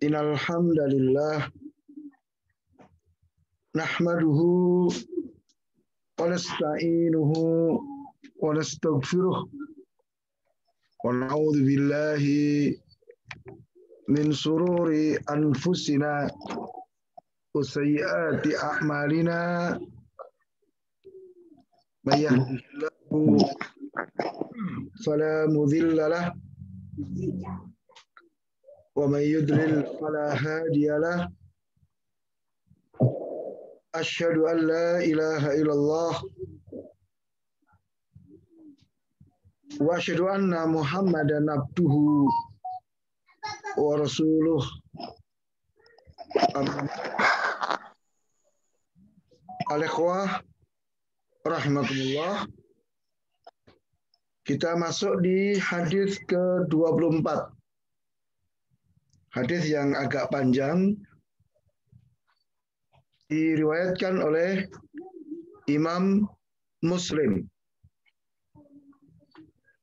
Innal hamdalillah nahmaduhu wa nasta'inuhu wa nastaghfiruh wa na'udzu billahi min sururi anfusina wa sayyiati a'malina may yahdihillahu fala mudilla lahu wa may yudlil fala hadiya lahu. Asyhadu an la ilaha illallah wa asyhadu anna Muhammadan abduhu wa rasuluh. Al-ikhwah rahmatullah. Kita masuk di hadis ke-24. Hadis yang agak panjang diriwayatkan oleh Imam Muslim.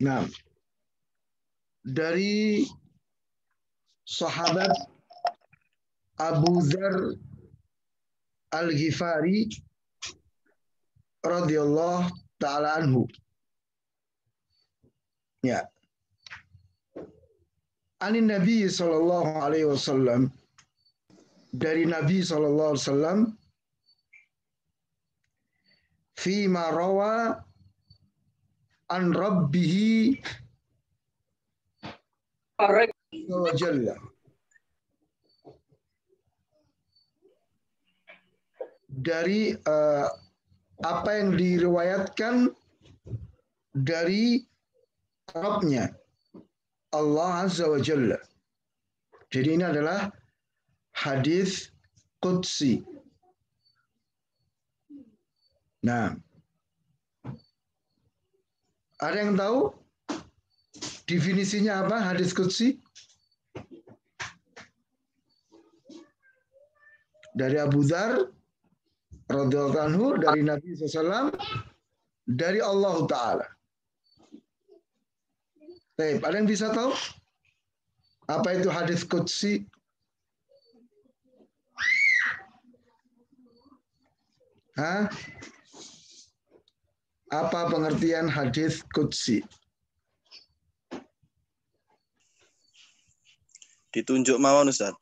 Nah, dari sahabat Abu Dzar Al-Ghifari radhiyallahu taala anhu. Ya. Anin Nabi sallallahu alaihi wasallam, dari Nabi sallallahu alaihi wasallam, fi ma rawa an rabbih wa jalla, dari apa yang diriwayatkan dari Rabbnya Allah Azza wa Jalla. Jadi ini adalah hadis qudsi. Nah, ada yang tahu definisinya apa hadis qudsi? Dari Abu Dzar radhiyallahu anhu, dari Nabi SAW, dari Allah Ta'ala. Baik, ada yang bisa tahu apa itu hadis qudsi? Hah? Apa pengertian hadis qudsi? Ditunjuk mawon Ustaz.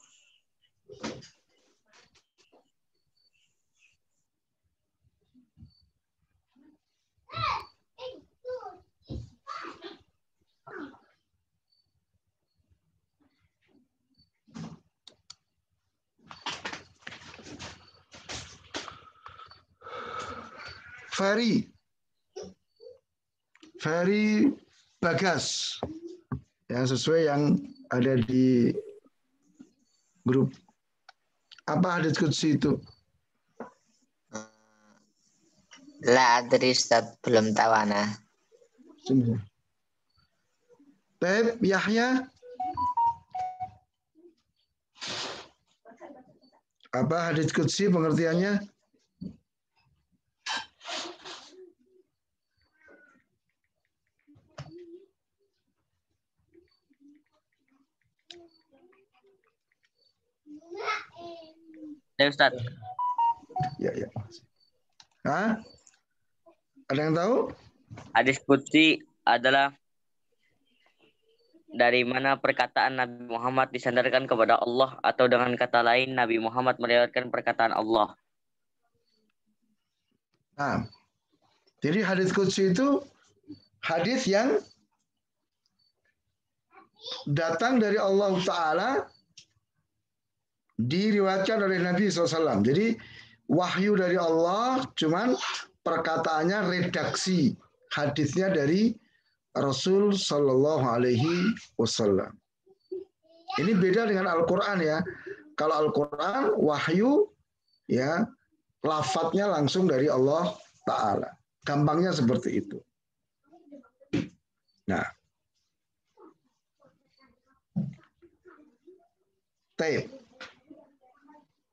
Ferry Bagas, yang sesuai yang ada di grup. Apa hadits qudsi itu? La adri Ustaz, belum tahu ana. Baik, Yahya. Apa hadits qudsi pengertiannya? Ya Ustaz. Ya. Hah? Ada yang tahu? Hadis qudsi adalah dari mana perkataan Nabi Muhammad disandarkan kepada Allah, atau dengan kata lain Nabi Muhammad meriwayatkan perkataan Allah. Nah, jadi hadis qudsi itu hadis yang datang dari Allah Ta'ala, diriwayatkan oleh Nabi SAW. Jadi wahyu dari Allah, cuman perkataannya redaksi hadisnya dari Rasul Sallallahu Alaihi Wasallam. Ini beda dengan Al-Quran ya. Kalau Al-Quran wahyu ya, lafadznya langsung dari Allah Ta'ala. Gampangnya seperti itu. Nah, taib.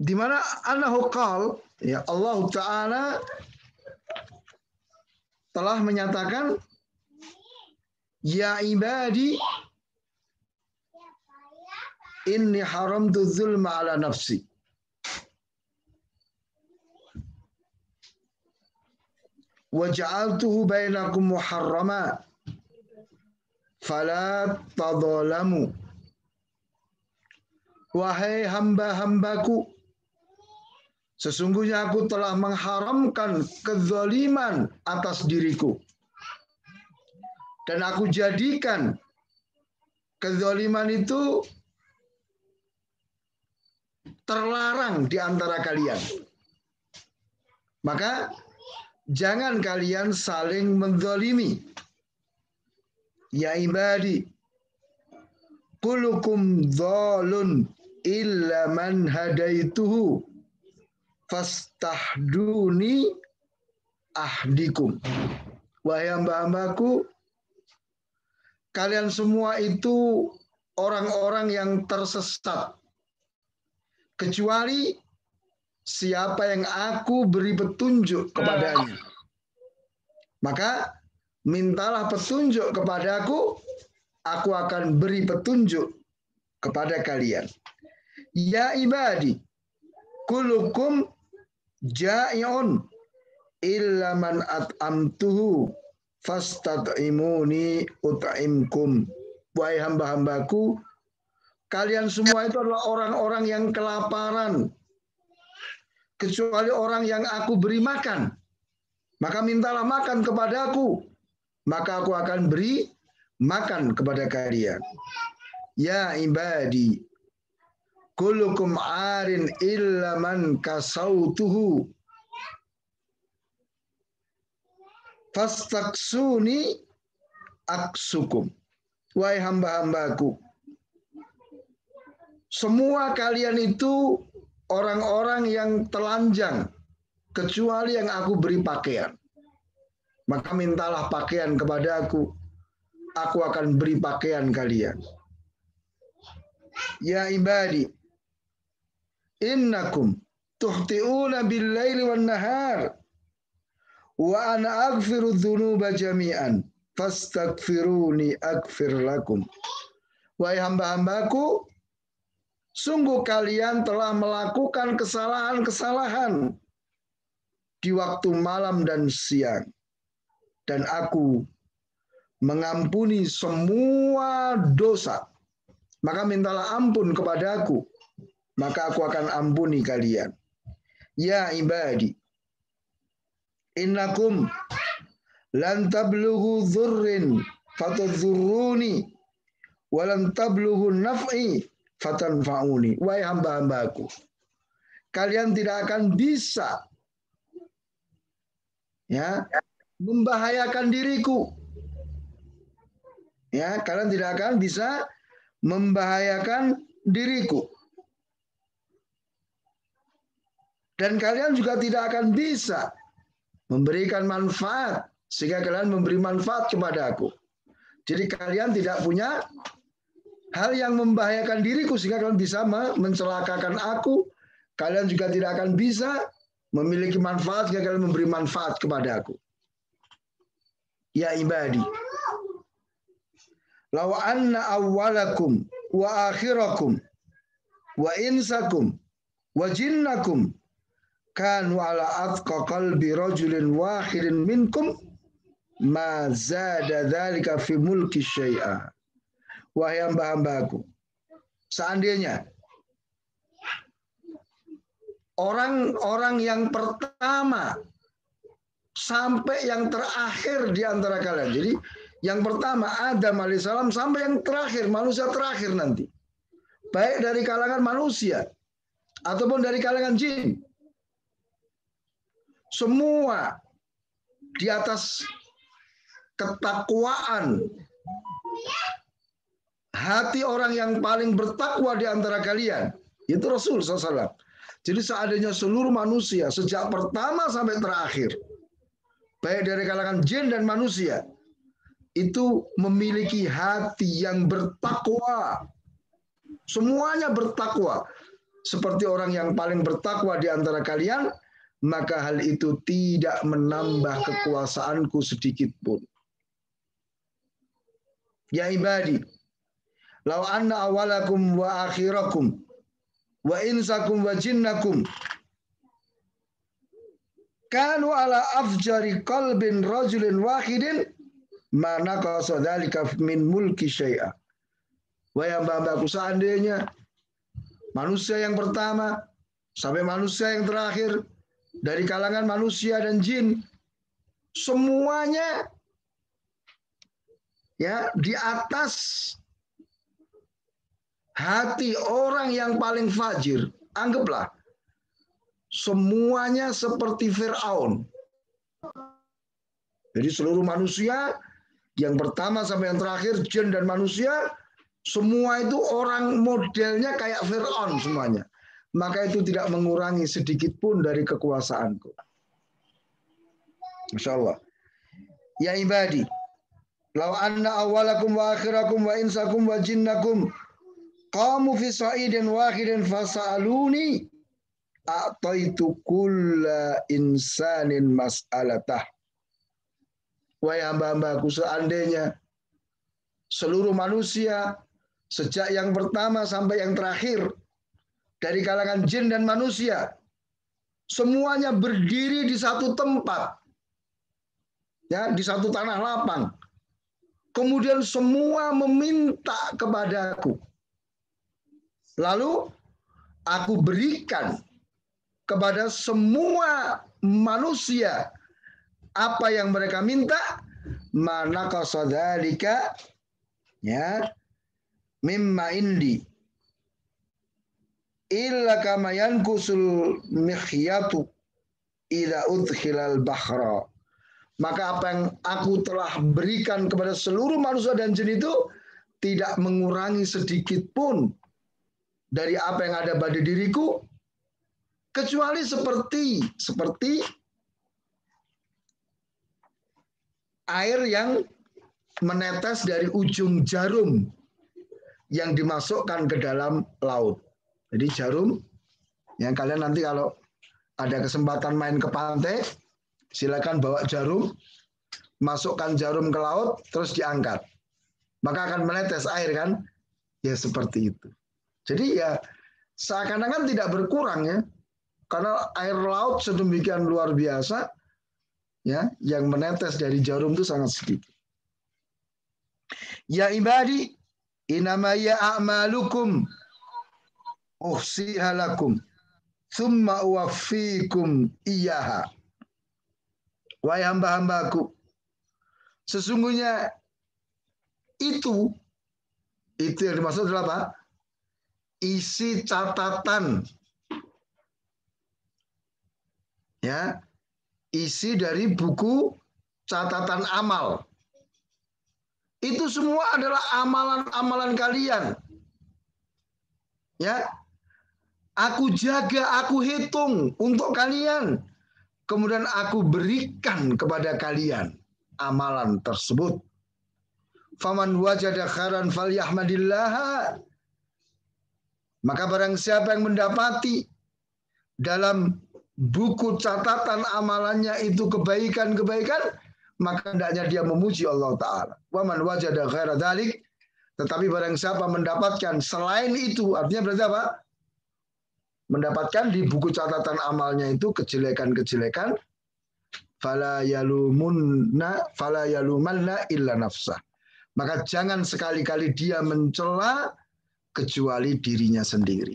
Di mana annahu qal, ya, Allah Ta'ala telah menyatakan, ya ibadi inni haramtu dzulma ala nafsi. Wa ja'altuhu bainakum muharrama fala tadzalamu. Wahai hamba-hambaku, sesungguhnya aku telah mengharamkan kezaliman atas diriku. Dan aku jadikan kezaliman itu terlarang di antara kalian. Maka jangan kalian saling menzalimi. Ya ibadi, kullukum dzalun illa man hadaituhu fastahduni ahdikum. Wahai hamba-hambaku, kalian semua itu orang-orang yang tersesat, kecuali siapa yang aku beri petunjuk kepadanya. Maka mintalah petunjuk kepadaku, aku akan beri petunjuk kepada kalian. Ya ibadi, kullukum ja'iun illa man at'amtuhu fastat'imuni ut'imkum. Wahai hamba-hambaku, kalian semua itu adalah orang-orang yang kelaparan, kecuali orang yang aku beri makan. Maka mintalah makan kepadaku, maka aku akan beri makan kepada kalian. Ya ibadi, kullukum arin illa man kasautuhu fastaksuni aksukum. Wahai hamba-hambaku, semua kalian itu orang-orang yang telanjang, kecuali yang aku beri pakaian. Maka mintalah pakaian kepada aku akan beri pakaian kalian. Ya ibadi, innakum tuhti'una bil-laili wan-nahar wa ana aghfiru dzunuba jami'an fastaghfiruni aghfir lakum. Wahai hamba-hambaku, sungguh kalian telah melakukan kesalahan-kesalahan di waktu malam dan siang, dan aku mengampuni semua dosa. Maka mintalah ampun kepadaku, maka aku akan ampuni kalian. Ya ibadi, innakum lan tablughu dzurrin fatadzurruni wa lan tablughu naf'i fatanfa'uni. Wahai hamba-hambaku, kalian tidak akan bisa membahayakan diriku. Kalian tidak akan bisa membahayakan diriku. Dan kalian juga tidak akan bisa memberikan manfaat sehingga kalian memberi manfaat kepada aku. Jadi kalian tidak punya hal yang membahayakan diriku sehingga kalian bisa mencelakakan aku. Kalian juga tidak akan bisa memiliki manfaat sehingga kalian memberi manfaat kepada aku. Ya ibadi, law anna awwalakum wa akhirakum wa insakum wa jinnakum kanu ala atqa qalbi rajulin wahidin minkum ma zada dzalika fi mulki syai'a. Wahai hamba-hambaku, seandainya orang-orang yang pertama sampai yang terakhir di antara kalian. Jadi yang pertama Adam alaihissalam sampai yang terakhir, manusia terakhir nanti. Baik dari kalangan manusia ataupun dari kalangan jin. Semua di atas ketakwaan hati orang yang paling bertakwa di antara kalian, itu Rasul SAW. Jadi seandainya seluruh manusia sejak pertama sampai terakhir, baik dari kalangan jin dan manusia, itu memiliki hati yang bertakwa, semuanya bertakwa seperti orang yang paling bertakwa di antara kalian, maka hal itu tidak menambah kekuasaanku sedikit pun. Ya ibadi, Lau anna awalakum wa akhirakum wa insakum wa jinnakum kanu ala afjari qalbin rajulin wahidin mana qasa dzalika min mulki syai'a. Wahai hamba-hambaku, seandainya manusia yang pertama sampai manusia yang terakhir dari kalangan manusia dan jin semuanya ya di atas hati orang yang paling fajir, anggaplah semuanya seperti Fir'aun. Jadi seluruh manusia yang pertama sampai yang terakhir, jin dan manusia, semua itu orang modelnya kayak Fir'aun semuanya. Maka itu tidak mengurangi sedikit pun dari kekuasaanku. Masya Allah. Ya ibadi, lau anna awalakum wa akhirakum wa insakum wa jinnakum qamu fi sa'idin wahidin fasa'aluni a'taitu kulla insanin mas'alatah. Wahai hamba-hambaku, seandainya seluruh manusia sejak yang pertama sampai yang terakhir dari kalangan jin dan manusia semuanya berdiri di satu tempat, ya, di satu tanah lapang, kemudian semua meminta kepadaku, lalu aku berikan kepada semua manusia apa yang mereka minta, mana qasadzalika ya mimma indi illa kama yankusul mikhyatu idza udkhilal bahra. Maka apa yang aku telah berikan kepada seluruh manusia dan jin itu tidak mengurangi sedikit pun dari apa yang ada pada diriku, kecuali seperti air yang menetes dari ujung jarum yang dimasukkan ke dalam laut. Jadi jarum, yang kalian nanti kalau ada kesempatan main ke pantai, silakan bawa jarum, masukkan jarum ke laut, terus diangkat. Maka akan menetes air kan? Ya seperti itu. Jadi ya seakan-akan tidak berkurang ya. Karena air laut sedemikian luar biasa, ya, yang menetes dari jarum itu sangat sedikit. Ya ibadi, inama ya a'malukum uhsiha lakum thumma uwaffikum iyyaha. Wahai hamba-hambaku, sesungguhnya itu yang dimaksud adalah apa? Isi catatan, ya, isi dari buku catatan amal. Itu semua adalah amalan-amalan kalian. Ya, aku jaga, aku hitung untuk kalian. Kemudian aku berikan kepada kalian amalan tersebut. Faman wajada khairan falyahmadillah. Maka barang siapa yang mendapati dalam buku catatan amalannya itu kebaikan-kebaikan, maka hendaknya dia memuji Allah Ta'ala. Waman wajada ghaira dzalik, tetapi barang siapa mendapatkan selain itu, artinya berarti apa? Mendapatkan di buku catatan amalnya itu kejelekan-kejelekan, fala yalumanna illa nafsah. Maka jangan sekali-kali dia mencela kecuali dirinya sendiri.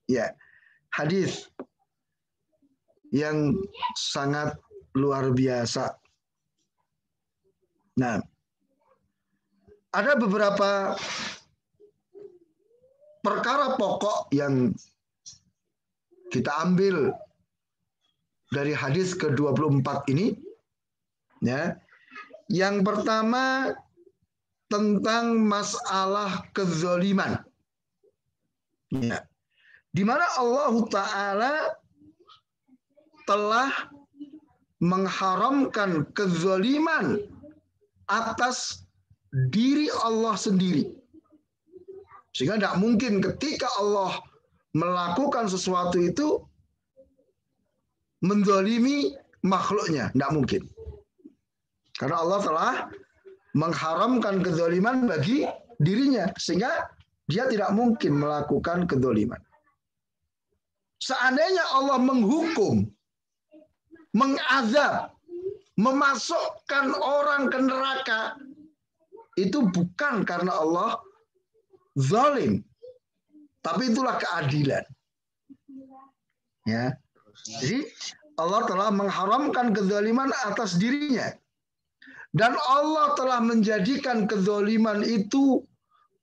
Ya, hadis yang sangat luar biasa. Nah, ada beberapa perkara pokok yang kita ambil dari hadis ke-24 ini. Ya. Yang pertama tentang masalah kezaliman. Ya. Di mana Allah Ta'ala telah mengharamkan kezaliman atas diri Allah sendiri. Sehingga tidak mungkin ketika Allah melakukan sesuatu itu menzalimi makhluknya. Tidak mungkin. Karena Allah telah mengharamkan kezaliman bagi dirinya, sehingga dia tidak mungkin melakukan kedzaliman. Seandainya Allah menghukum, mengazab, memasukkan orang ke neraka, itu bukan karena Allah zalim, tapi itulah keadilan. Ya, jadi Allah telah mengharamkan kedzaliman atas dirinya, dan Allah telah menjadikan kedzaliman itu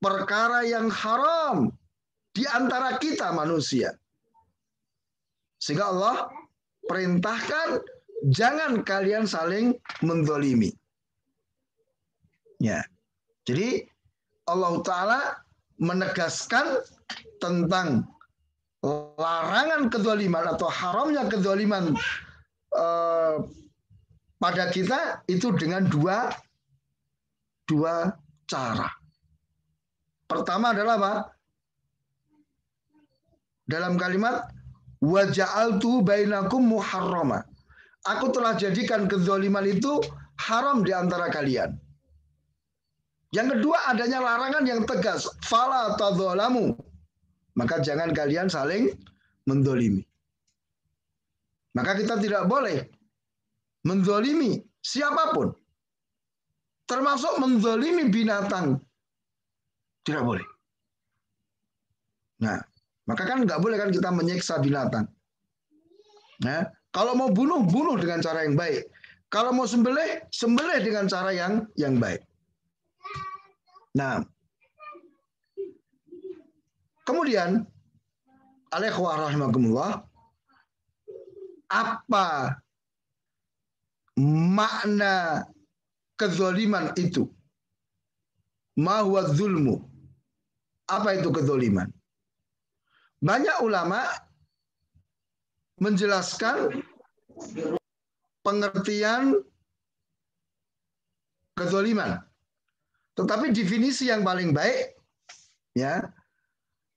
perkara yang haram di antara kita manusia. Sehingga Allah perintahkan jangan kalian saling menzalimi. Ya. Jadi Allah Ta'ala menegaskan tentang larangan kedzaliman atau haramnya kedzaliman pada kita itu dengan dua cara. Pertama adalah apa? Dalam kalimat wa ja'altu bainakum muharrama. Aku telah jadikan kedzaliman itu haram di antara kalian. Yang kedua adanya larangan yang tegas, fala tadzalamu. Maka jangan kalian saling menzalimi. Maka kita tidak boleh menzalimi siapapun. Termasuk menzalimi binatang. Tidak boleh. Nah, maka kan nggak boleh kan kita menyiksa binatang. Nah, kalau mau bunuh, bunuh dengan cara yang baik. Kalau mau sembelih, sembelih dengan cara yang baik. Nah, kemudian, alaikum rahimakumullah, apa makna kezaliman itu? Ma huwa zulmu? Apa itu kezaliman? Banyak ulama menjelaskan pengertian kezaliman. Tetapi definisi yang paling baik ya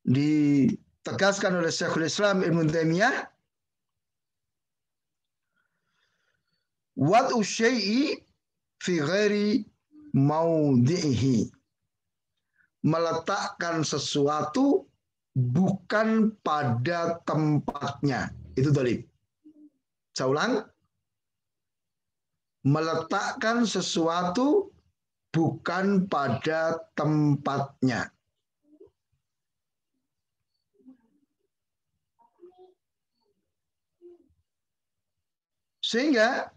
ditegaskan oleh Syekhul Islam Ibnu Taimiyah, wad'u syai'i fi ghairi maudhi'ihi. Meletakkan sesuatu bukan pada tempatnya. Itu zalim. Saya ulang. Meletakkan sesuatu bukan pada tempatnya. Sehingga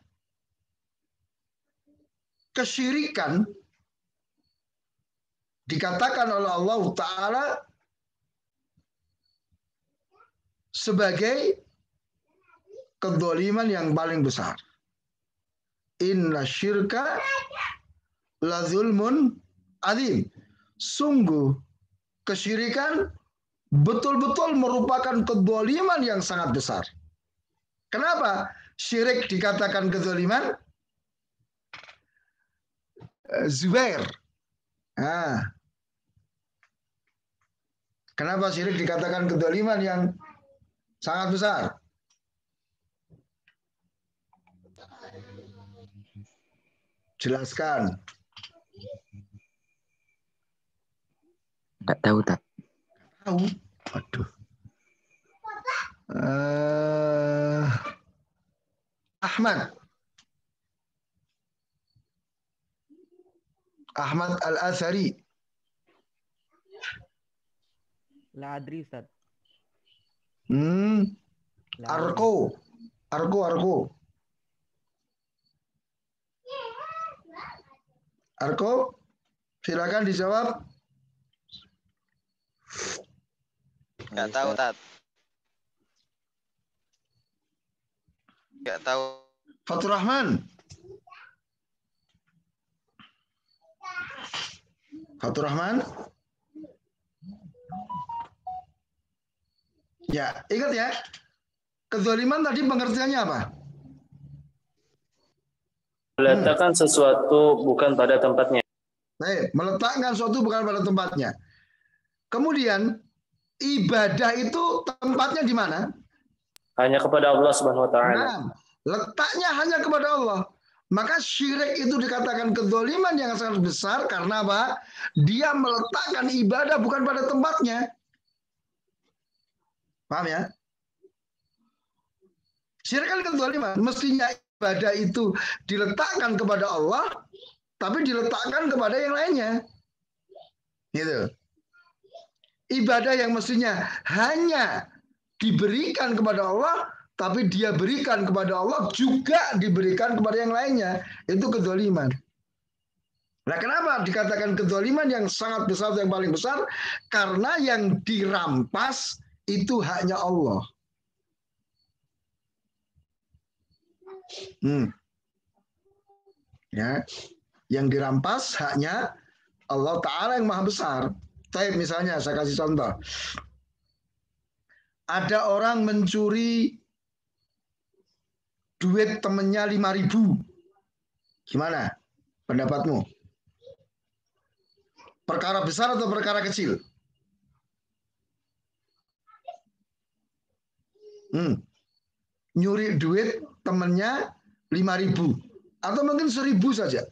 kesyirikan dikatakan oleh Allah Ta'ala sebagai kedzaliman yang paling besar. Inna syirka la zulmun adzim. Sungguh kesyirikan betul-betul merupakan kedzaliman yang sangat besar. Kenapa syirik dikatakan kedzaliman? Zubair. Kenapa syirik dikatakan kedzaliman yang sangat besar? Jelaskan. Enggak tahu, tak. Tahu. Waduh. Ahmad Al-Athari. La adri, Ustaz. Arko. Arko, silakan dijawab. Nggak tahu, Tat. Nggak tahu. Fatur Rahman. Fatur Rahman. Ya, ingat ya. Kezaliman tadi pengertiannya apa? Meletakkan sesuatu bukan pada tempatnya. Baik, meletakkan sesuatu bukan pada tempatnya. Kemudian ibadah itu tempatnya di mana? Hanya kepada Allah Subhanahu wa taala. Nah, letaknya hanya kepada Allah. Maka syirik itu dikatakan kezaliman yang sangat besar karena apa? Dia meletakkan ibadah bukan pada tempatnya. Paham ya? Syirik kan kezaliman. Mestinya ibadah itu diletakkan kepada Allah, tapi diletakkan kepada yang lainnya. Gitu. Ibadah yang mestinya hanya diberikan kepada Allah, tapi dia berikan kepada Allah juga diberikan kepada yang lainnya. Itu kezaliman. Nah, kenapa dikatakan kezaliman yang sangat besar, yang paling besar? Karena yang dirampas itu haknya Allah. Ya, yang dirampas haknya Allah Ta'ala yang maha besar. Tapi misalnya saya kasih contoh. Ada orang mencuri duit temennya 5.000. Gimana pendapatmu? Perkara besar atau perkara kecil? Nyuri duit temennya 5.000 atau mungkin 1.000 saja.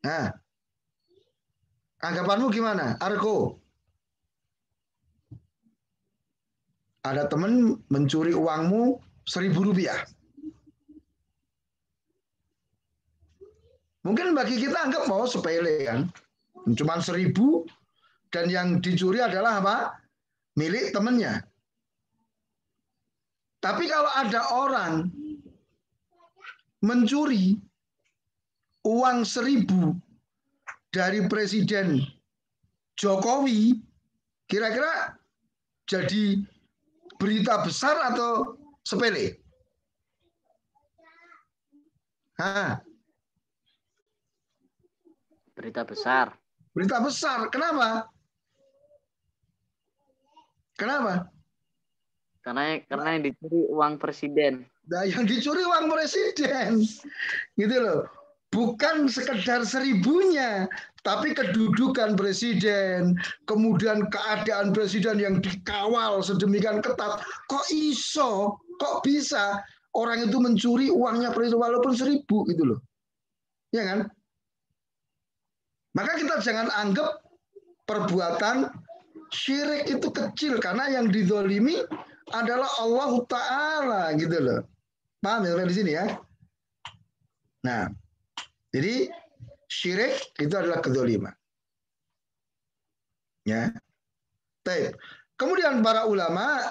Nah, anggapanmu gimana, Arko? Ada teman mencuri uangmu 1.000 rupiah. Mungkin bagi kita anggap mau sepele kan, cuma 1.000 dan yang dicuri adalah apa? Milik temannya. Tapi kalau ada orang mencuri uang 1.000 dari Presiden Jokowi, kira-kira jadi berita besar atau sepele? Berita besar. Berita besar. Kenapa? Kenapa? Karena yang dicuri uang presiden. Nah, yang dicuri uang presiden, gitu loh. Bukan sekedar 1.000-nya, tapi kedudukan presiden, kemudian keadaan presiden yang dikawal sedemikian ketat. Kok iso? Kok bisa orang itu mencuri uangnya presiden walaupun 1.000 gitu loh? Ya kan? Maka kita jangan anggap perbuatan syirik itu kecil karena yang dizalimi adalah Allah Ta'ala gitu loh. Paham ya di sini ya? Nah, jadi syirik itu adalah kezaliman. Ya. Baik. Kemudian para ulama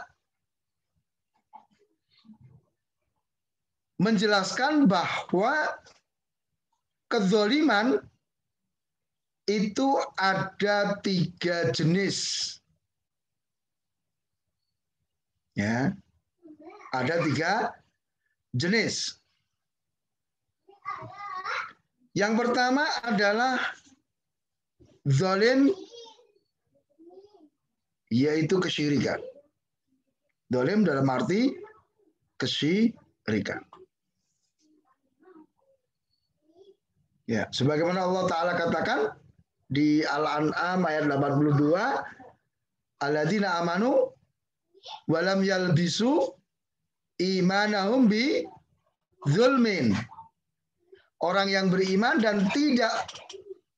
menjelaskan bahwa kezaliman itu ada 3 jenis. Ya, ada 3 jenis. Yang pertama adalah zalim, yaitu kesyirikan. Zalim dalam arti kesyirikan. Ya, sebagaimana Allah Ta'ala katakan di Al-An'am ayat 82, alladzina amanu walam yalbisu imanahum bi zulmin. Orang yang beriman dan tidak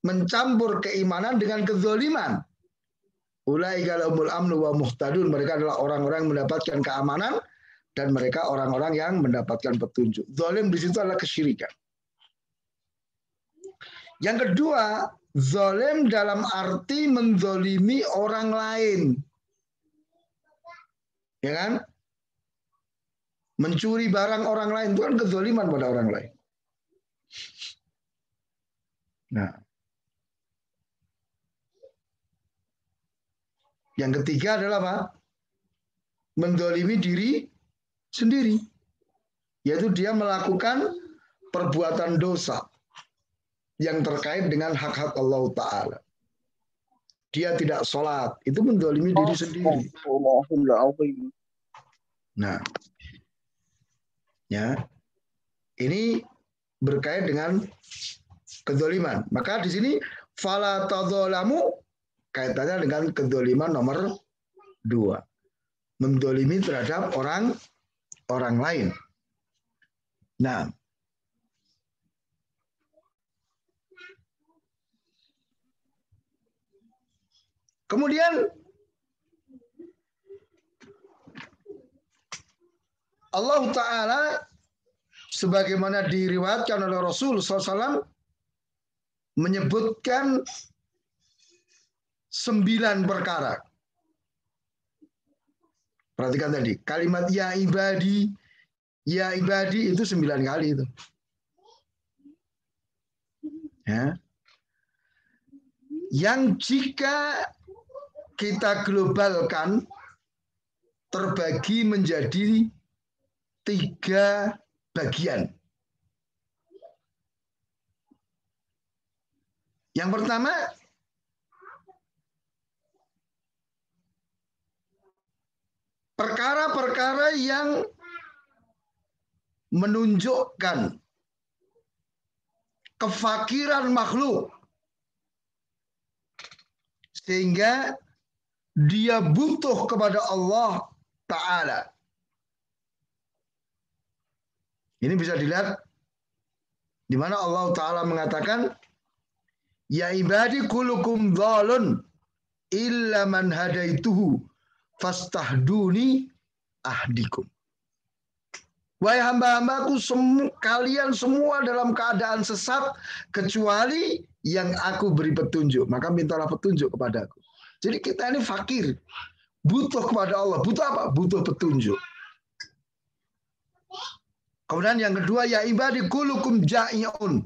mencampur keimanan dengan kezaliman. Ulaika lahumul amnu wa muhtadun. Mereka adalah orang-orang yang mendapatkan keamanan dan mereka orang-orang yang mendapatkan petunjuk. Zalim di situ adalah kesyirikan. Yang kedua, zalim dalam arti menzalimi orang lain. Ya kan? Mencuri barang orang lain itu kan kezaliman pada orang lain. Nah, yang ketiga adalah apa? Menzalimi diri sendiri. Yaitu dia melakukan perbuatan dosa yang terkait dengan hak-hak Allah Ta'ala. Dia tidak sholat, itu menzalimi diri sendiri. Nah, ya, ini berkait dengan kezaliman. Maka di sini fala tadzalamu kaitannya dengan kezaliman nomor 2. Menzalimi terhadap orang lain. Nah, Kemudian Allah Ta'ala sebagaimana diriwayatkan oleh Rasul SAW menyebutkan 9 perkara. Perhatikan tadi, kalimat ya ibadi itu 9 kali itu. Ya. Yang jika kita globalkan terbagi menjadi 3 bagian. Yang pertama, perkara-perkara yang menunjukkan kefakiran makhluk sehingga dia butuh kepada Allah Ta'ala. Ini bisa dilihat di mana Allah Ta'ala mengatakan, ya ibadi kulukum dhalun illa man hadaituhu fastahduni ahdikum. Wahai hamba-hambaku, kalian semua dalam keadaan sesat kecuali yang aku beri petunjuk. Maka mintalah petunjuk kepadaku. Jadi kita ini fakir. Butuh kepada Allah. Butuh apa? Butuh petunjuk. Kemudian yang kedua, ya ibadi kulukum ja'i'un.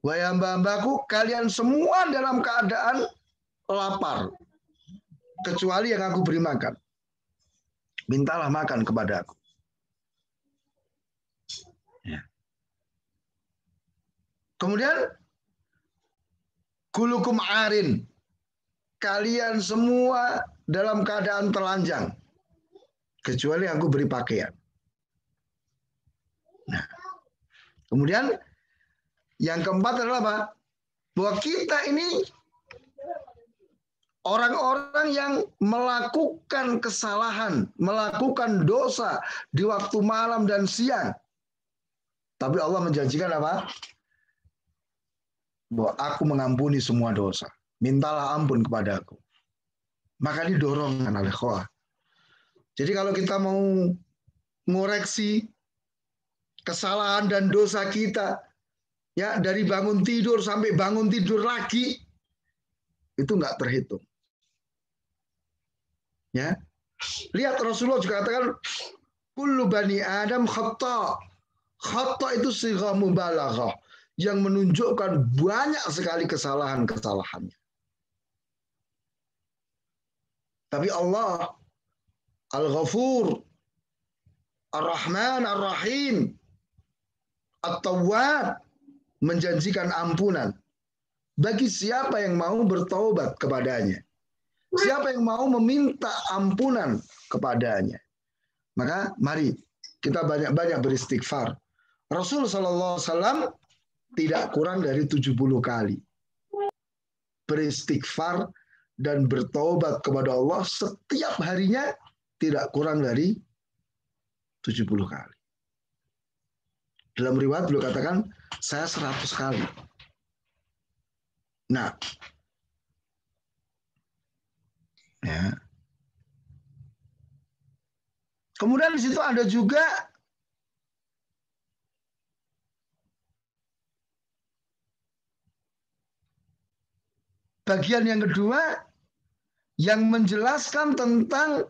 Wahai hamba-hambaku, kalian semua dalam keadaan lapar. Kecuali yang aku beri makan. Mintalah makan kepada aku. Ya. Kemudian kulukum arin. Kalian semua dalam keadaan telanjang. Kecuali aku beri pakaian. Nah. Kemudian yang keempat adalah apa? Bahwa kita ini orang-orang yang melakukan kesalahan, melakukan dosa di waktu malam dan siang. Tapi Allah menjanjikan apa? Bahwa aku mengampuni semua dosa. Mintalah ampun kepada aku. Maka ini dorongan oleh Allah. Jadi kalau kita mau ngoreksi kesalahan dan dosa kita, ya dari bangun tidur sampai bangun tidur lagi, itu nggak terhitung. Ya, lihat Rasulullah juga katakan, kullu bani Adam khata. Khata itu sighah mubalaghah yang menunjukkan banyak sekali kesalahan-kesalahannya. Tapi Allah Al-Ghafur, Ar-Rahman, Ar-Rahim, At-Tawwab menjanjikan ampunan bagi siapa yang mau bertaubat kepadanya. Siapa yang mau meminta ampunan kepadanya. Maka mari kita banyak-banyak beristighfar. Rasul SAW tidak kurang dari 70 kali beristighfar dan bertaubat kepada Allah setiap harinya tidak kurang dari 70 kali. Dalam riwayat beliau katakan, saya 100 kali. Nah, ya. Kemudian di situ ada juga bagian yang kedua yang menjelaskan tentang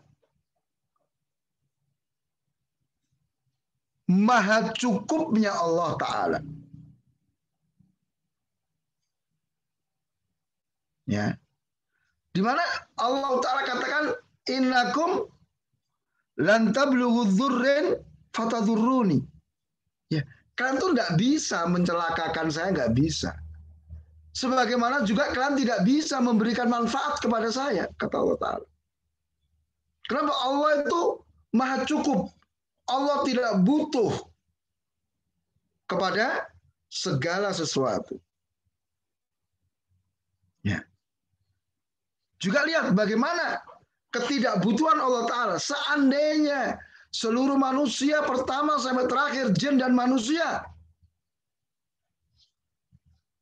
maha cukupnya Allah Ta'ala. Ya. Di mana Allah Ta'ala katakan, innakum lan tablughu dzurrin fatadzurruni. Ya, kalian tuh enggak bisa mencelakakan saya, enggak bisa. Sebagaimana juga kalian tidak bisa memberikan manfaat kepada saya, kata Allah Ta'ala. Kenapa? Allah itu maha cukup. Allah tidak butuh kepada segala sesuatu. Ya. Juga lihat bagaimana ketidakbutuhan Allah Ta'ala. Seandainya seluruh manusia pertama sampai terakhir, jin dan manusia,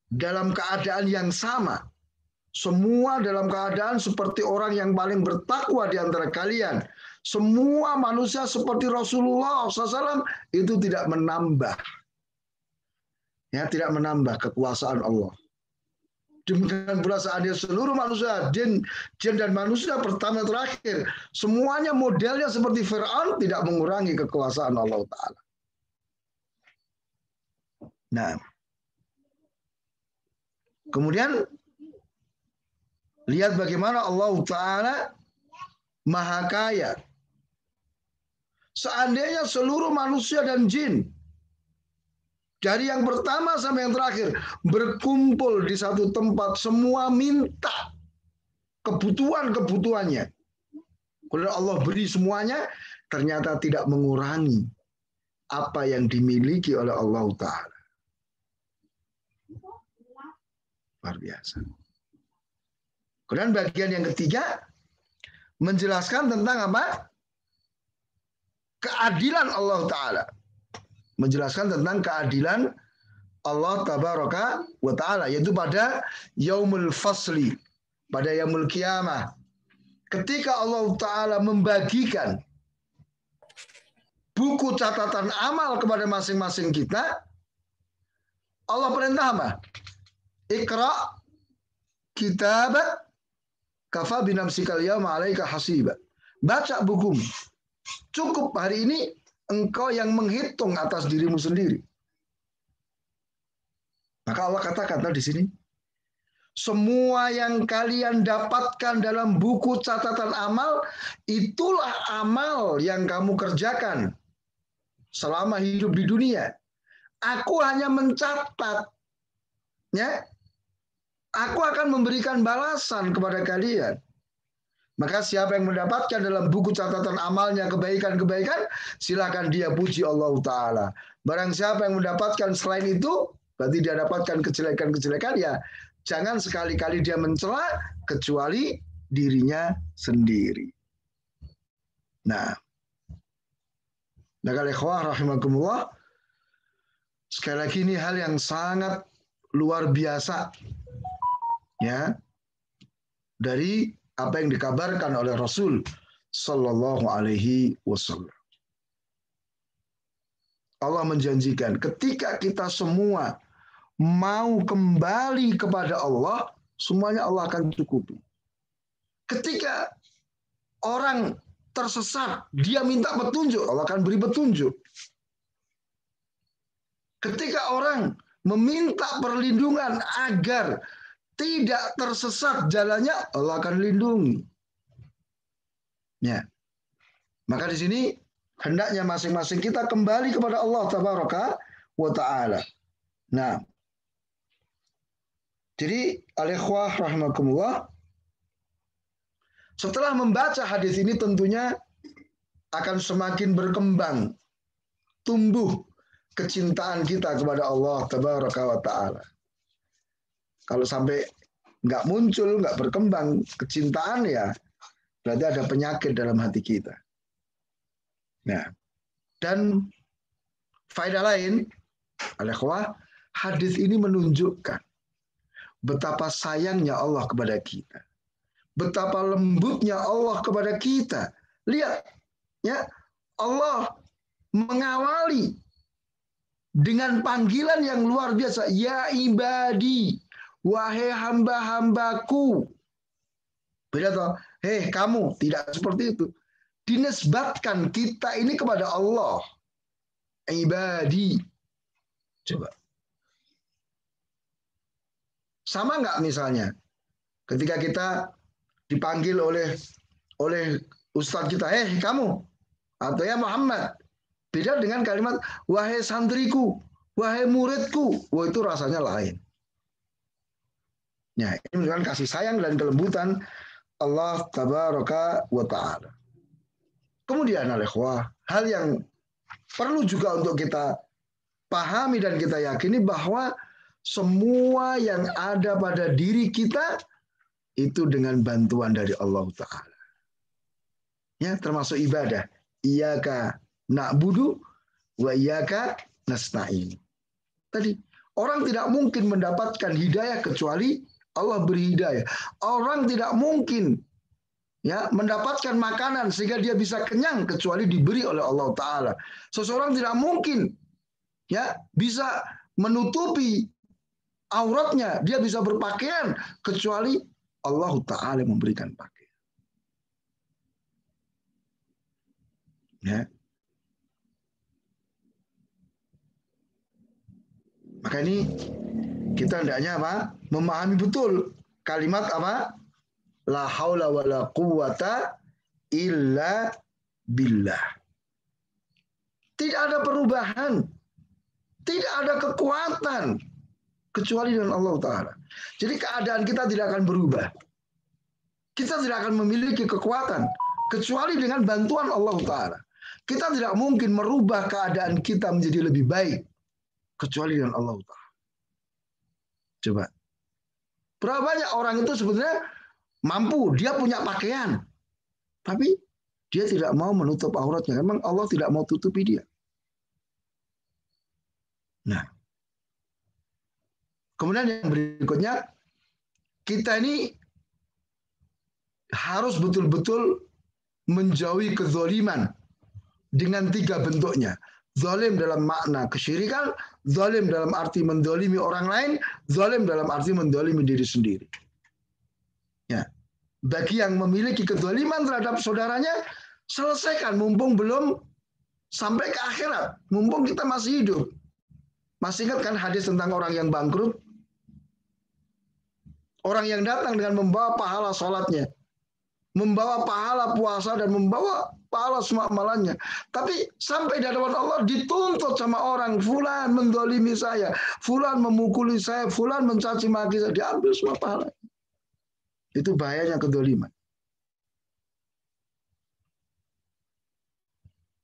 dalam keadaan yang sama, Semua dalam keadaan seperti orang yang paling bertakwa di antara kalian. Semua manusia seperti Rasulullah SAW itu tidak menambah. Ya, tidak menambah kekuasaan Allah. Demikian pula seandainya seluruh manusia, jin dan manusia pertama terakhir, semuanya modelnya seperti Fir'aun, tidak mengurangi kekuasaan Allah Ta'ala. Nah, kemudian lihat bagaimana Allah Ta'ala maha kaya. Seandainya seluruh manusia dan jin, dari yang pertama sampai yang terakhir, berkumpul di satu tempat, semua minta kebutuhan-kebutuhannya. Kalau Allah beri semuanya, ternyata tidak mengurangi apa yang dimiliki oleh Allah Ta'ala. Luar biasa. Kemudian bagian yang ketiga, menjelaskan tentang apa? Keadilan Allah Ta'ala. Menjelaskan tentang keadilan Allah Tabaraka wa Ta'ala, yaitu pada Yaumul Fasli, pada Yaumul Qiyamah. Ketika Allah Ta'ala membagikan buku catatan amal kepada masing-masing kita, Allah perintah apa? Iqra kitabak kafa binafsikal yawma 'alaika hasiba. Baca bukumu. Cukup hari ini engkau yang menghitung atas dirimu sendiri. Maka Allah katakan di sini, semua yang kalian dapatkan dalam buku catatan amal, itulah amal yang kamu kerjakan selama hidup di dunia. Aku hanya mencatat, ya. Aku akan memberikan balasan kepada kalian. Maka siapa yang mendapatkan dalam buku catatan amalnya kebaikan-kebaikan, silakan dia puji Allah Ta'ala. Barang siapa yang mendapatkan selain itu, berarti dia dapatkan kejelekan-kejelekan, ya jangan sekali-kali dia mencela kecuali dirinya sendiri. Nah, ikhwah rahimakumullah, sekali lagi ini hal yang sangat luar biasa, ya, dari apa yang dikabarkan oleh Rasul Sallallahu Alaihi Wasallam. Allah menjanjikan ketika kita semua mau kembali kepada Allah, semuanya Allah akan cukupi. Ketika orang tersesat, dia minta petunjuk, Allah akan beri petunjuk. Ketika orang meminta perlindungan agar tidak tersesat jalannya, Allah akan lindungi. Ya. Maka di sini hendaknya masing-masing kita kembali kepada Allah Tabaraka wa Ta'ala. Nah, jadi al-ikhwah rahimakumullah, setelah membaca hadis ini tentunya akan semakin berkembang, tumbuh kecintaan kita kepada Allah Tabaraka wa Ta'ala. Kalau sampai nggak muncul, nggak berkembang kecintaan, ya berarti ada penyakit dalam hati kita. Nah, dan faedah lain, al-ikhwah, hadis ini menunjukkan betapa sayangnya Allah kepada kita, betapa lembutnya Allah kepada kita. Lihat, ya, Allah mengawali dengan panggilan yang luar biasa, ya ibadi, wahai hamba-hambaku. Beda toh, hei kamu, tidak seperti itu. Dinisbatkan kita ini kepada Allah. Ibadi. Coba. Sama nggak misalnya ketika kita dipanggil oleh ustadz kita, hei kamu, atau ya Muhammad. Beda dengan kalimat wahai santriku, wahai muridku. Wah, itu rasanya lain. Nah, ini menunjukkan kasih sayang dan kelembutan Allah Tabaraka wa Ta'ala. Kemudian al-ikhwah, hal yang perlu juga untuk kita pahami dan kita yakini bahwa semua yang ada pada diri kita itu dengan bantuan dari Allah Ta'ala. Ya, termasuk ibadah. Iyyaka na'budu wa iyyaka nasta'in. Tadi, orang tidak mungkin mendapatkan hidayah kecuali Allah beri hidayah. Orang tidak mungkin ya mendapatkan makanan sehingga dia bisa kenyang kecuali diberi oleh Allah Ta'ala. Seseorang tidak mungkin ya bisa menutupi auratnya, dia bisa berpakaian kecuali Allah Ta'ala memberikan pakaian. Ya. Maka ini kita hendaknya apa? Memahami betul kalimat apa? La haula wala quwata illa billah. Tidak ada perubahan, tidak ada kekuatan kecuali dengan Allah Ta'ala. Jadi keadaan kita tidak akan berubah. Kita tidak akan memiliki kekuatan kecuali dengan bantuan Allah Ta'ala. Kita tidak mungkin merubah keadaan kita menjadi lebih baik kecuali dengan Allah Ta'ala. Coba. Berapa banyak orang itu sebenarnya mampu, dia punya pakaian. Tapi dia tidak mau menutup auratnya. Memang Allah tidak mau tutupi dia. Nah. Kemudian yang berikutnya, kita ini harus betul-betul menjauhi kezaliman dengan 3 bentuknya. Zalim dalam makna kesyirikan, zalim dalam arti mendolimi orang lain, zalim dalam arti mendolimi diri sendiri. Ya. Bagi yang memiliki kezaliman terhadap saudaranya, selesaikan mumpung belum sampai ke akhirat, mumpung kita masih hidup. Masih ingat kan hadis tentang orang yang bangkrut? Orang yang datang dengan membawa pahala sholatnya, membawa pahala puasa dan membawa pahala semua amalannya. Tapi sampai di hadapan Allah dituntut sama orang, fulan mendolimi saya, fulan memukuli saya, fulan mencaci maki saya, diambil semua pahala. Itu bahayanya kedoliman.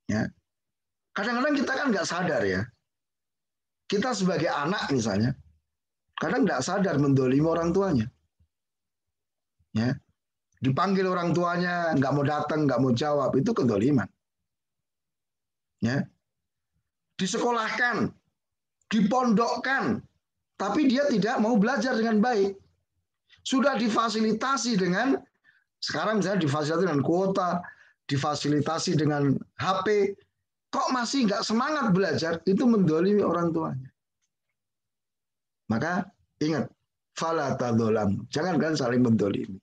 Ya. Kadang-kadang kita kan nggak sadar ya. Kita sebagai anak misalnya, kadang nggak sadar mendolimi orang tuanya. Ya. Dipanggil orang tuanya, nggak mau datang, nggak mau jawab, itu kedoliman. Ya. Disekolahkan, dipondokkan, tapi dia tidak mau belajar dengan baik. Sudah difasilitasi dengan, sekarang misalnya difasilitasi dengan kuota, difasilitasi dengan HP, kok masih nggak semangat belajar, itu mendolimi orang tuanya. Maka ingat, fala tadzolam, jangan kan saling mendolimi.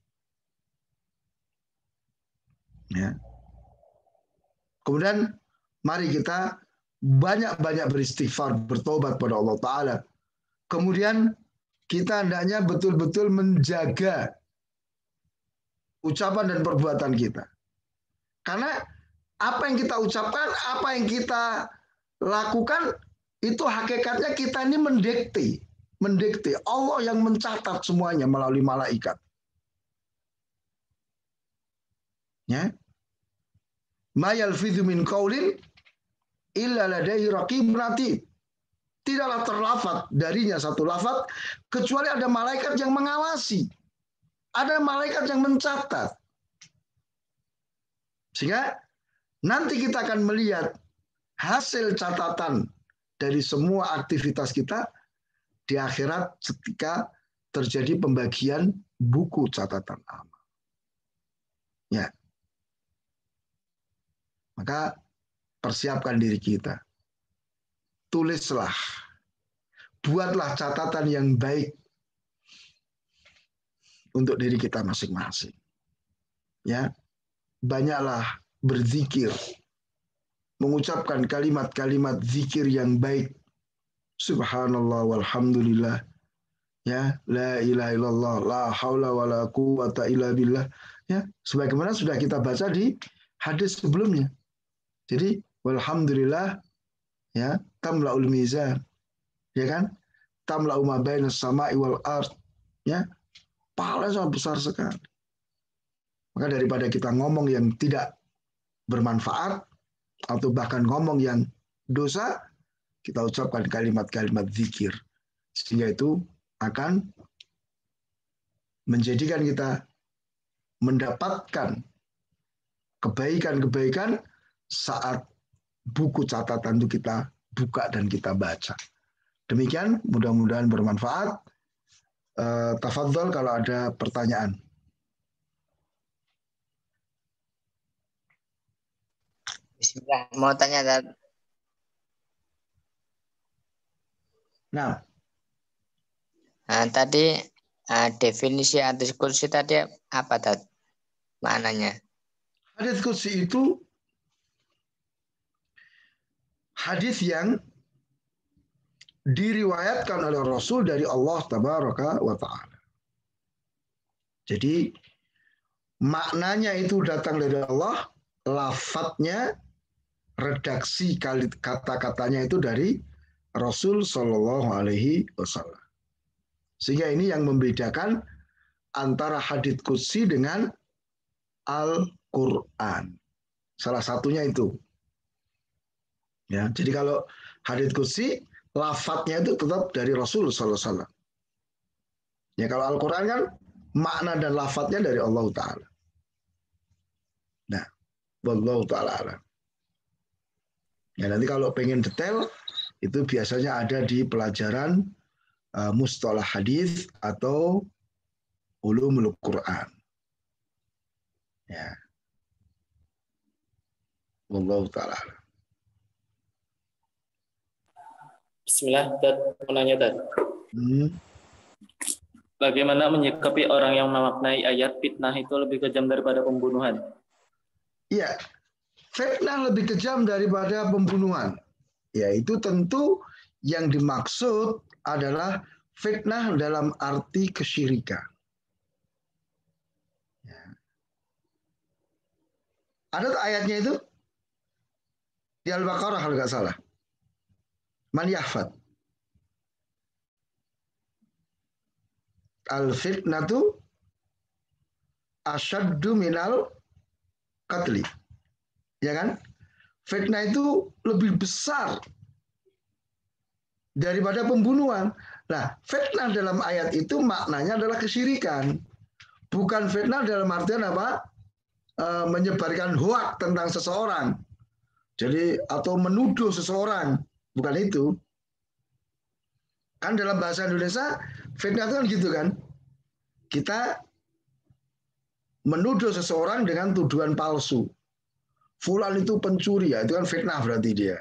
Ya. Kemudian mari kita banyak-banyak beristighfar, bertobat pada Allah Ta'ala. Kemudian kita hendaknya betul-betul menjaga ucapan dan perbuatan kita. Karena apa yang kita ucapkan, apa yang kita lakukan, itu hakikatnya kita ini mendikte. Allah yang mencatat semuanya melalui malaikat. Ya. Ma yalfidhu min qaulin illa ladaihi raqibun atid. Tidaklah terlafat darinya satu lafaz kecuali ada malaikat yang mengawasi. Ada malaikat yang mencatat. Sehingga nanti kita akan melihat hasil catatan dari semua aktivitas kita di akhirat ketika terjadi pembagian buku catatan amal. Ya. Maka persiapkan diri kita. Tulislah. Buatlah catatan yang baik untuk diri kita masing-masing. Ya. Banyaklah berzikir. Mengucapkan kalimat-kalimat zikir yang baik. Subhanallah walhamdulillah. Ya, la ilaha illallah, la haula wala quwata illa billah. Ya, sebagaimana sudah kita baca di hadis sebelumnya. Jadi walhamdulillah ya tamlaul mizan, ya kan, tamlau ma bainas sama'i wal ard, ya, pahala sangat besar sekali. Maka daripada kita ngomong yang tidak bermanfaat atau bahkan ngomong yang dosa, kita ucapkan kalimat-kalimat zikir, sehingga itu akan menjadikan kita mendapatkan kebaikan-kebaikan saat buku catatan itu kita buka dan kita baca. Demikian, mudah-mudahan bermanfaat. Tafadhol kalau ada pertanyaan. Bismillah. Mau tanya, Tad. Nah, Tadi definisi hadis kursi tadi apa, Tad? Maknanya? hadis qudsi itu hadis yang diriwayatkan oleh Rasul dari Allah Tabaraka wa Ta'ala. Jadi maknanya itu datang dari Allah, lafadznya, redaksi kata-katanya itu dari Rasul Shallallahu Alaihi Wasallam. Sehingga ini yang membedakan antara hadits qudsi dengan Al-Quran. Salah satunya itu. Ya, jadi kalau hadits qudsi, lafadznya itu tetap dari Rasul Sallallahu Alaihi Wasallam. Ya, kalau Al-Quran kan makna dan lafadznya dari Allah Ta'ala. Nah, wallahu ta'ala alam. Ya, nanti kalau pengen detail, itu biasanya ada di pelajaran mustalah hadis atau ulumul Quran. Ya. Wallahu ta'ala alam. Bismillah, Tad. Mau nanya, Tad. Bagaimana menyikapi orang yang memaknai ayat fitnah itu lebih kejam daripada pembunuhan? Iya, fitnah lebih kejam daripada pembunuhan. Ya, itu tentu yang dimaksud adalah fitnah dalam arti kesyirikan. Ya. Ada ayatnya itu di Al-Baqarah kalau nggak salah. Man yahfad. Al-fitnatu asyaddu minal qatli. Ya kan? Fitnah itu lebih besar daripada pembunuhan. Nah, fitnah dalam ayat itu maknanya adalah kesyirikan. Bukan fitnah dalam artian apa? Menyebarkan hoak tentang seseorang. Jadi atau menuduh seseorang. Bukan itu. Kan dalam bahasa Indonesia fitnah itu kan gitu kan. Kita menuduh seseorang dengan tuduhan palsu. Fulan itu pencuri, ya itu kan fitnah berarti dia.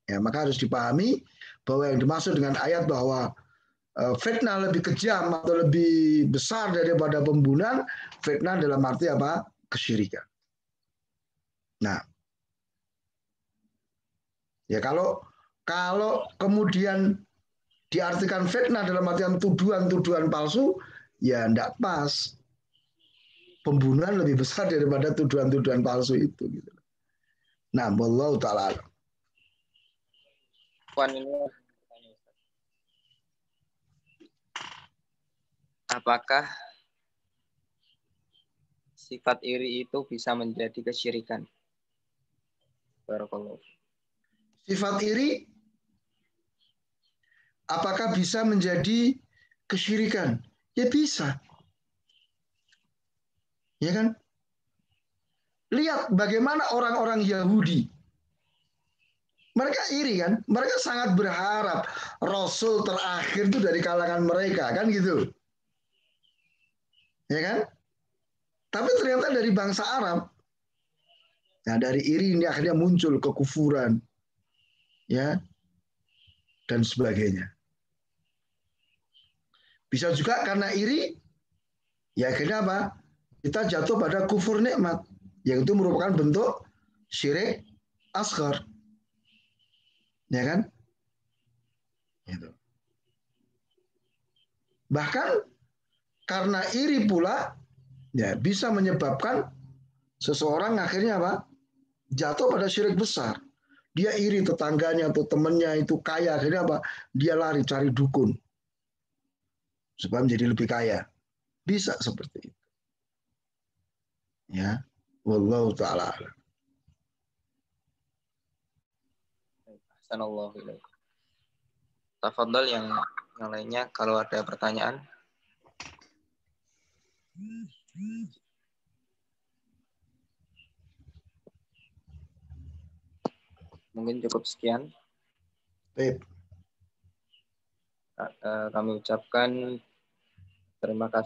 Ya, maka harus dipahami bahwa yang dimaksud dengan ayat bahwa fitnah lebih kejam atau lebih besar daripada pembunuhan, fitnah dalam arti apa? Kesyirikan. Nah, ya kalau kemudian diartikan fitnah dalam artian tuduhan-tuduhan palsu, ya enggak pas. Pembunuhan lebih besar daripada tuduhan-tuduhan palsu itu. Gitu. Nah, wallahu ta'ala. Apakah sifat iri itu bisa menjadi kesyirikan? Barakallahu. Sifat iri apakah bisa menjadi kesyirikan? Ya bisa. Ya kan? Lihat bagaimana orang-orang Yahudi. Mereka iri kan? Mereka sangat berharap Rasul terakhir itu dari kalangan mereka. Kan gitu. Ya kan? Tapi ternyata dari bangsa Arab. Nah, dari iri ini akhirnya muncul kekufuran. Ya. Dan sebagainya. Bisa juga karena iri. Ya akhirnya apa? Kita jatuh pada kufur nikmat. Yang itu merupakan bentuk syirik asghar. Ya kan? Gitu. Bahkan karena iri pula ya bisa menyebabkan seseorang akhirnya apa? Jatuh pada syirik besar. Dia iri tetangganya atau temannya itu kaya, akhirnya apa? Dia lari cari dukun supaya menjadi lebih kaya. Bisa seperti itu. Ya. Wallahu ta'ala. Sanallahu ilaikum. Tafadhol yang lainnya kalau ada pertanyaan. Mungkin cukup sekian. Baik. Kami ucapkan Terima kasih.